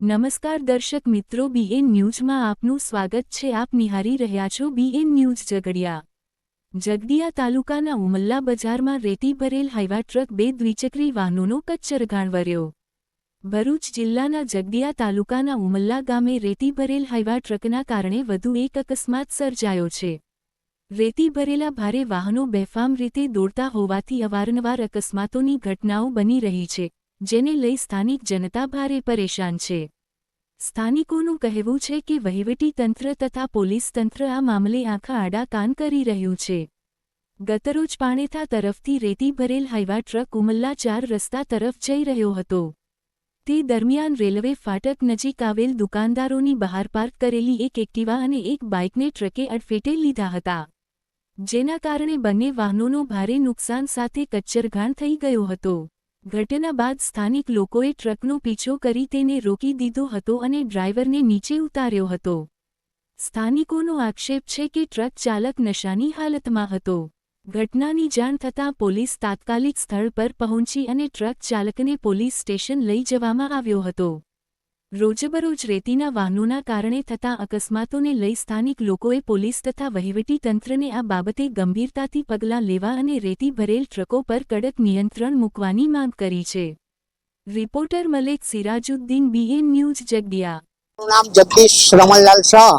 નમસ્કાર દર્શક મિત્રો, બીએન ન્યૂઝમાં આપનું સ્વાગત છે. આપ નિહાળી રહ્યા છો બીએન ન્યૂઝ ઝઘડિયા. ઝઘડિયા તાલુકાના ઉમલ્લા બજારમાં રેતી ભરેલ હાઈવા ટ્રક બે દ્વિચક્રી વાહનોનો કચ્ચરઘાણ વર્યો. ભરૂચ જિલ્લાના ઝઘડિયા તાલુકાના ઉમલ્લા ગામે રેતી ભરેલ હાઈવા ટ્રકના કારણે વધુ એક અકસ્માત સર્જાયો છે. રેતી ભરેલા ભારે વાહનો બેફામ રીતે દોડતા હોવાથી અવારનવાર અકસ્માતોની ઘટનાઓ બની રહી છે, જેને લઈ સ્થાનિક જનતા ભારે પરેશાન છે. સ્થાનિકોનું કહેવું છે કે વહીવટી તંત્ર તથા પોલીસ તંત્ર આ મામલે આંખા આડા કાન કરી રહ્યું છે. ગતરોજ પાણેથા તરફથી રેતી ભરેલ હાઈવા ટ્રક ઉમલ્લા 4 રસ્તા તરફ જઈ રહ્યો હતો. તે દરમિયાન રેલવે ફાટક નજીક આવેલ દુકાનદારોની બહાર પાર્ક કરેલી એક એક્ટિવા અને એક બાઇકને ટ્રકે અડફેટે લીધા હતા, જેના કારણે બંને વાહનોનો ભારે નુકસાન સાથે કચ્ચરઘાણ થઈ ગયો હતો. ઘટના બાદ સ્થાનિક લોકોએ ટ્રકનો પીછો કરી તેને રોકી દીધો હતો અને ડ્રાઈવરને નીચે ઉતાર્યો હતો. સ્થાનિકોનો આક્ષેપ છે કે ટ્રક ચાલક નશાની હાલતમાં હતો. ઘટનાની જાણ થતાં પોલીસ તાત્કાલિક સ્થળ પર પહોંચી અને ટ્રક ચાલકને પોલીસ સ્ટેશન લઈ જવામાં આવ્યો હતો. રોજબરોજ રેતીના વાહનોના કારણે થતા અકસ્માતોને લઈ સ્થાનિક લોકોએ પોલીસ તથા વહીવટી તંત્રને આ બાબતે ગંભીરતાથી પગલાં લેવા અને રેતી ભરેલ ટ્રકો પર કડક નિયંત્રણ મૂકવાની માંગ કરી છે. Reporter Malek Sirajuddin, BN news Jhagadia. નામ જગદીશ રમણલાલ શાહ.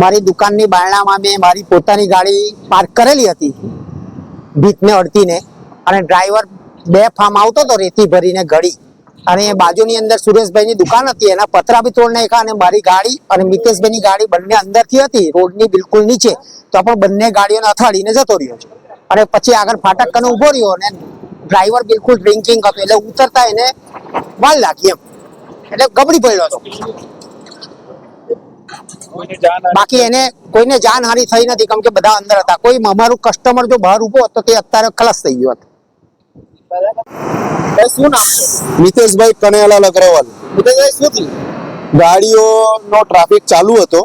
મારી દુકાનની બારણામાં મેં મારી પોતાની ગાડી પાર્ક કરેલી હતી, ભીતને અડતીને, અને ડ્રાઈવર બેફામ આવતો હતો રેતી ભરીને ગળી, અને બાજુની અંદર સુરેશભાઈની દુકાન હતી, એના પતરા બી તોડ નાખ્યા, અને મારી ગાડી અને મિતેશભાઈની ગાડી બંને અંદરથી હતી, રોડની બિલકુલ નીચે, તો પણ બંને ગાડીઓને અથાડીને જતો રહ્યો છે. અને પછી આગળ ફાટક કને ઉભો રહ્યો અને ડ્રાઈવર બિલકુલ ડ્રિંકિંગ હતો, એટલે ઉતરતા એને વાલ લાગી, એમ એટલે ગબડી પડ્યો હતો. બાકી એને કોઈને જાનહાનિ થઈ નથી, કેમ કે બધા અંદર હતા. કોઈ અમારું કસ્ટમર જો બહાર ઉભો હતો તે અત્યારે ખલાસ થઈ ગયો હતો. શું નામ છે? મિતેશભાઈ કનૈયાલાલ અગ્રવાલ. મિતેશભાઈ, શું થયું? ગાડીઓનો ટ્રાફિક ચાલુ હતો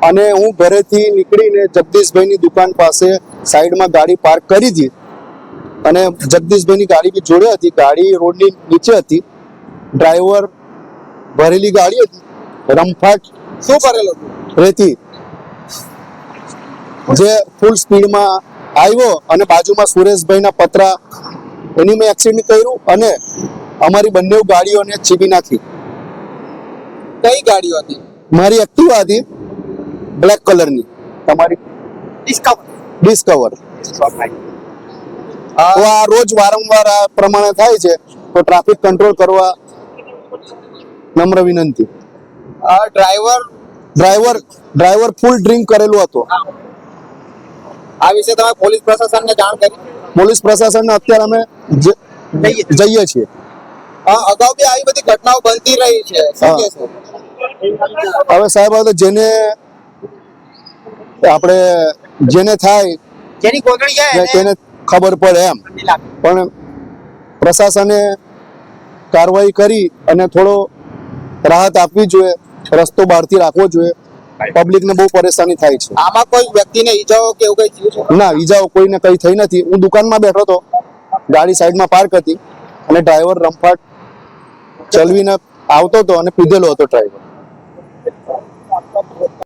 અને હું ઘરેથી નીકળીને જગદીશભાઈની દુકાન પાસે સાઈડમાં ગાડી પાર્ક કરી હતી, અને જગદીશભાઈની ગાડી બી જોડે હતી. ગાડી રોડની નીચે હતી, ડ્રાઈવર ભરેલી ગાડી હતી, રમફાટ શું કરેલું હતું? રેતી, જે ફૂલ સ્પીડમાં આવ્યો અને બાજુમાં સુરેશભાઈના પતરા, એની મેં એક્સિડન્ટ કર્યું અને અમારી બંને ગાડીઓને ચીબી નાખી. કઈ ગાડીઓ હતી? મારી એક્ટિવા હતી, બ્લેક કલરની. તમારી ડિસ્કવર. તો આ રોજ વારંવાર આ પ્રમાણે થાય છે, તો ટ્રાફિક કંટ્રોલ કરવા નમ્ર વિનંતી. ડ્રાઈવર ફૂલ ડ્રિંક કરેલો હતો. આ વિશે તમે પોલીસ પ્રશાસનને જાણ કરી? પોલીસ પ્રશાસનને અત્યારે અમે જઈએ છીએ. અગાઉ બી આવી બધી ઘટનાઓ બનતી રહી છે, શું કહેશો? હવે સાહેબ, જેને આપણે જેને થાય જેની કોથળી જાય તેને ખબર પડે એમ, પણ પ્રશાસને કાર્યવાહી કરી અને થોડો રાહત આપવી જોઈએ, રસ્તો બહારથી રાખવો જોઈએ. પબ્લિકને બહુ પરેશાની થાય છે. આમાં કોઈ વ્યક્તિને ઈજાઓ કે એવું કઈ થયું છે? ના, ઈજાઓ કોઈને કઈ થઈ નથી. હું દુકાનમાં બેઠો હતો, ગાડી સાઈડમાં પાર્ક હતી, અને ડ્રાઈવર રમફાટ ચલવીને આવતો હતો અને પીધેલો હતો ડ્રાઈવર.